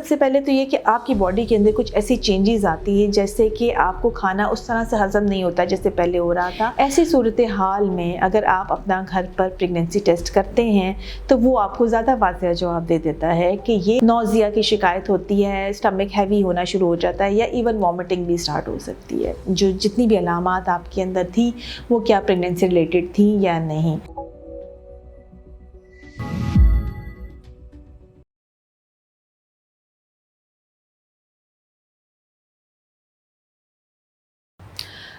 सबसे पहले तो ये कि आपकी बॉडी के अंदर कुछ ऐसी चेंजेस आती हैं, जैसे कि आपको खाना उस तरह से हजम नहीं होता जैसे पहले हो रहा था। ऐसी सूरत हाल में अगर आप अपना घर पर प्रेगनेंसी टेस्ट करते हैं तो वो आपको ज़्यादा वाज़ेह जवाब दे देता है कि ये नौजिया की शिकायत होती है, स्टमक हैवी होना शुरू हो जाता है या इवन वॉमिटिंग भी स्टार्ट हो सकती है। जो जितनी भी अलामात आपके अंदर थी वो क्या प्रेगनेंसी रिलेटेड थी या नहीं।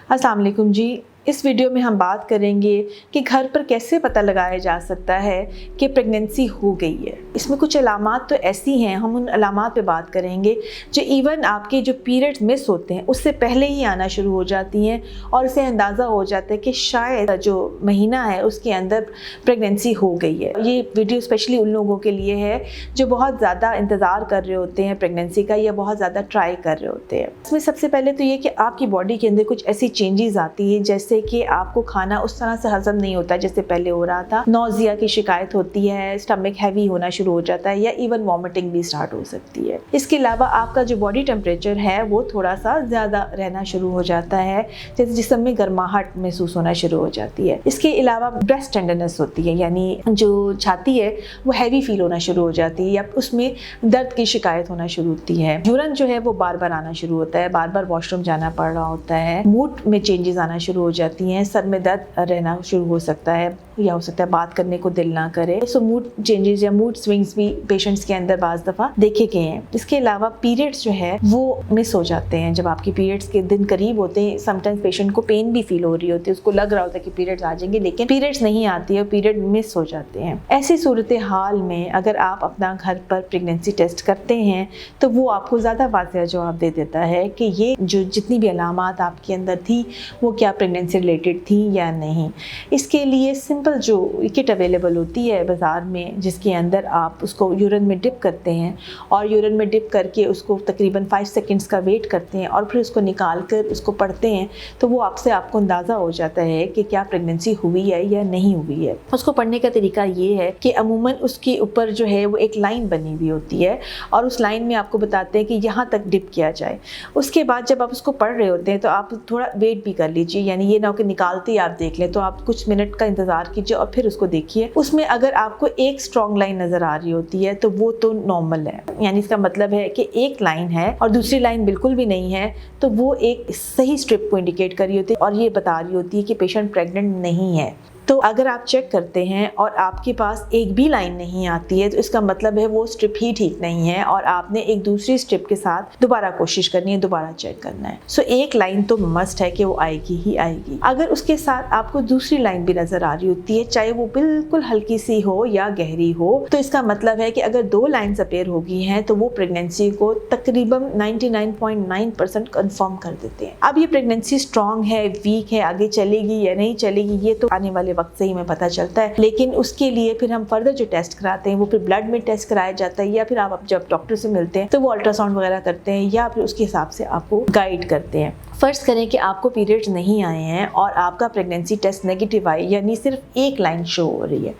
अस्सलाम वालेकुम जी। इस वीडियो में हम बात करेंगे कि घर पर कैसे पता लगाया जा सकता है कि प्रेगनेंसी हो गई है। इसमें कुछ अलामात तो ऐसी हैं, हम उन अलामात पे बात करेंगे जो इवन आपके जो पीरियड्स मिस होते हैं उससे पहले ही आना शुरू हो जाती हैं और इससे अंदाज़ा हो जाता है कि शायद जो महीना है उसके अंदर प्रेगनेंसी हो गई है। ये वीडियो स्पेशली उन लोगों के लिए है जो बहुत ज़्यादा इंतज़ार कर रहे होते हैं प्रेगनेंसी का या बहुत ज़्यादा ट्राई कर रहे होते हैं। इसमें सबसे पहले तो ये कि आपकी बॉडी के अंदर कुछ ऐसी चेंजेस आती हैं, जैसे कि आपको खाना उस तरह से हजम नहीं होता जैसे पहले हो रहा था। नौजिया की शिकायत होती है, स्टमक हैवी होना शुरू हो जाता है या इवन वॉमिटिंग भी स्टार्ट हो सकती है। इसके अलावा आपका जो बॉडी टेम्परेचर है वो थोड़ा सा ज़्यादा रहना शुरू हो जाता है, जैसे जिस्म में गर्माहट महसूस होना शुरू हो जाती है। इसके अलावा ब्रेस्ट टेंडरनेस होती है, यानी जो छाती है वो हैवी फील होना शुरू हो जाती है या उसमें दर्द की शिकायत होना शुरू होती है। यूरिन जो है वो बार बार आना शुरू होता है, बार बार वॉशरूम जाना पड़ रहा होता है। मूड में चेंजेस आना शुरू हो जाती हैं, सर में दर्द रहना शुरू हो सकता है या हो सकता है बात करने को दिल ना करे। सो मूड चेंजेस या मूड स्विंग्स भी पेशेंट्स के अंदर बाज़ दफ़ा देखे गए हैं। इसके अलावा पीरियड्स जो है वो मिस हो जाते हैं। जब आपके पीरियड्स के दिन करीब होते हैं, समटाइम्स पेशेंट को पेन भी फील हो रही होती है, उसको लग रहा होता है कि पीरियड्स आ जाएंगे, लेकिन पीरियड्स नहीं आती है, पीरियड मिस हो जाते हैं। ऐसी सूरत हाल में अगर आप अपना घर पर प्रेगनेंसी टेस्ट करते हैं तो वो आपको ज़्यादा वाज़ेह जवाब दे देता है कि ये जो जितनी भी अलामात आपके अंदर थी वो क्या प्रेगनेंसी रिलेटेड थी या नहीं। इसके लिए सिंपल जो किट अवेलेबल होती है बाज़ार में, जिसके अंदर आप उसको यूरिन में डिप करते हैं और यूरिन में डिप करके उसको तकरीबन 5 सेकंड्स का वेट करते हैं और फिर उसको निकाल कर उसको पढ़ते हैं, तो वो आपको अंदाज़ा हो जाता है कि क्या प्रेगनेंसी हुई है या नहीं हुई है। उसको पढ़ने का तरीका ये है कि अमूमन उसके ऊपर जो है वो एक लाइन बनी हुई होती है और उस लाइन में आपको बताते हैं कि यहाँ तक डिप किया जाए। उसके बाद जब आप उसको पढ़ रहे होते हैं तो आप थोड़ा वेट भी कर लीजिए, यानी ये ना हो कि निकालते ही आप देख लें, तो आप कुछ मिनट का इंतज़ार कीजिए और फिर उसको देखिए। उसमें अगर आपको एक स्ट्रॉन्ग लाइन नज़र आ रही होती है तो वो तो नॉर्मल है, यानी इसका मतलब है कि एक लाइन है और दूसरी लाइन बिल्कुल भी नहीं है, तो वो एक सही स्ट्रिप को इंडिकेट कर रही होती है और ये बता रही होती है कि पेशेंट प्रेग्नेंट नहीं है। तो अगर आप चेक करते हैं और आपके पास एक भी लाइन नहीं आती है तो इसका मतलब है वो स्ट्रिप ही ठीक नहीं है और आपने एक दूसरी स्ट्रिप के साथ दोबारा कोशिश करनी है, दोबारा चेक करना है। सो एक लाइन तो मस्ट है कि वो आएगी ही आएगी। अगर उसके साथ आपको दूसरी लाइन भी नज़र आ रही होती है, चाहे वो बिल्कुल हल्की सी हो या गहरी हो, तो इसका मतलब है कि अगर 2 लाइन्स अपीयर हो गई हैं तो वो प्रेगनेंसी को तकरीबन 99.9% कन्फर्म कर देते हैं। अब ये प्रेगनेंसी स्ट्रॉन्ग है, वीक है, आगे चलेगी या नहीं चलेगी, ये तो आने वाले वक्त से ही हमें पता चलता है। लेकिन उसके लिए फिर हम फर्दर जो टेस्ट कराते हैं वो फिर ब्लड में टेस्ट कराया जाता है या फिर आप जब डॉक्टर से मिलते हैं तो वो अल्ट्रासाउंड वगैरह करते हैं या फिर उसके हिसाब से आपको गाइड करते हैं। फ़र्ज़ करें कि आपको पीरियड्स नहीं आए हैं और आपका प्रेगनेंसी टेस्ट नेगेटिव आई, यानी सिर्फ एक लाइन शो हो रही है।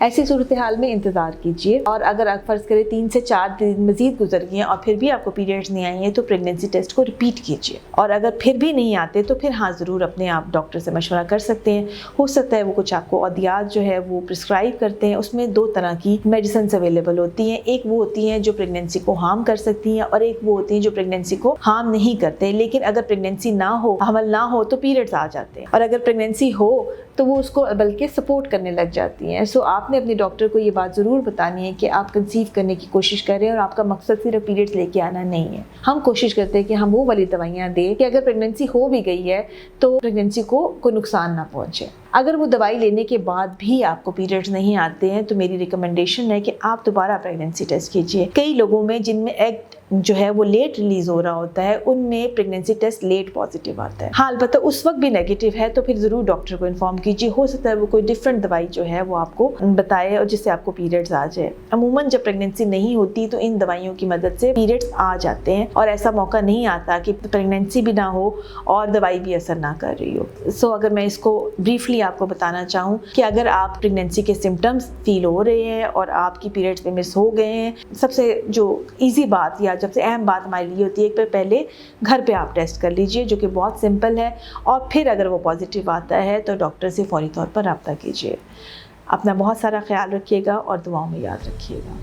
ऐसी सूरत हाल में इंतज़ार कीजिए और अगर आप फ़र्ज़ करें 3 से 4 दिन मज़ीद गुजर गए हैं और फिर भी आपको पीरियड्स नहीं आए हैं तो प्रेगनेंसी टेस्ट को रिपीट कीजिए और अगर फिर भी नहीं आते तो फिर हाँ ज़रूर अपने आप डॉक्टर से मशवरा कर सकते हैं। हो सकता है वो कुछ आपको अदियात जो है वो प्रिस्क्राइब करते हैं। उसमें 2 तरह की मेडिसिन अवेलेबल होती हैं, एक वो होती हैं जो प्रेगनेंसी को हार्म कर सकती हैं और एक वो होती हैं जो प्रेगनेंसी को हार्म नहीं करते। लेकिन अगर प्रेगनेंसी ना हो, हमल ना हो तो पीरियड्स आ जाते हैं और अगर प्रेगनेंसी हो तो वो उसको बल्कि सपोर्ट करने लग जाती हैं। सो आपने अपने डॉक्टर को ये बात ज़रूर बतानी है कि आप कंसीव करने की कोशिश करें और आपका मकसद सिर्फ पीरियड्स लेके आना नहीं है। हम कोशिश करते हैं कि हम वो वाली दवाइयाँ दें कि अगर प्रेगनेंसी हो भी गई है तो प्रेगनेंसी को कोई नुकसान ना पहुँचे। अगर वो दवाई लेने के बाद भी आपको पीरियड्स नहीं आते हैं तो मेरी रिकमेंडेशन है कि आप दोबारा प्रेगनेंसी टेस्ट कीजिए। कई लोगों में जिनमें एग जो है वो लेट रिलीज हो रहा होता है उनमें प्रेगनेंसी टेस्ट लेट पॉजिटिव आता है। हाँ, अलबत्ता उस वक्त भी नेगेटिव है तो फिर ज़रूर डॉक्टर को इन्फॉर्म कीजिए। हो सकता है वो कोई डिफरेंट दवाई जो है वो आपको बताए और जिससे आपको पीरियड्स आ जाए। अमूमन जब प्रेगनेंसी नहीं होती तो इन दवाइयों की मदद से पीरियड्स आ जाते हैं और ऐसा मौका नहीं आता कि प्रेगनेंसी भी ना हो और दवाई भी असर ना कर रही हो। सो अगर मैं इसको ब्रीफली आपको बताना चाहूँ कि अगर आप प्रेगनेंसी के सिम्टम्स फील हो रहे हैं और आपकी पीरियड्स में मिस हो गए हैं, सबसे जो ईजी बात या सबसे अहम बात हमारे लिए होती है कि पहले घर पे आप टेस्ट कर लीजिए, जो कि बहुत सिंपल है, और फिर अगर वो पॉजिटिव आता है तो डॉक्टर से फ़ौरी तौर पर रब्ता कीजिए। अपना बहुत सारा ख्याल रखिएगा और दुआओं में याद रखिएगा।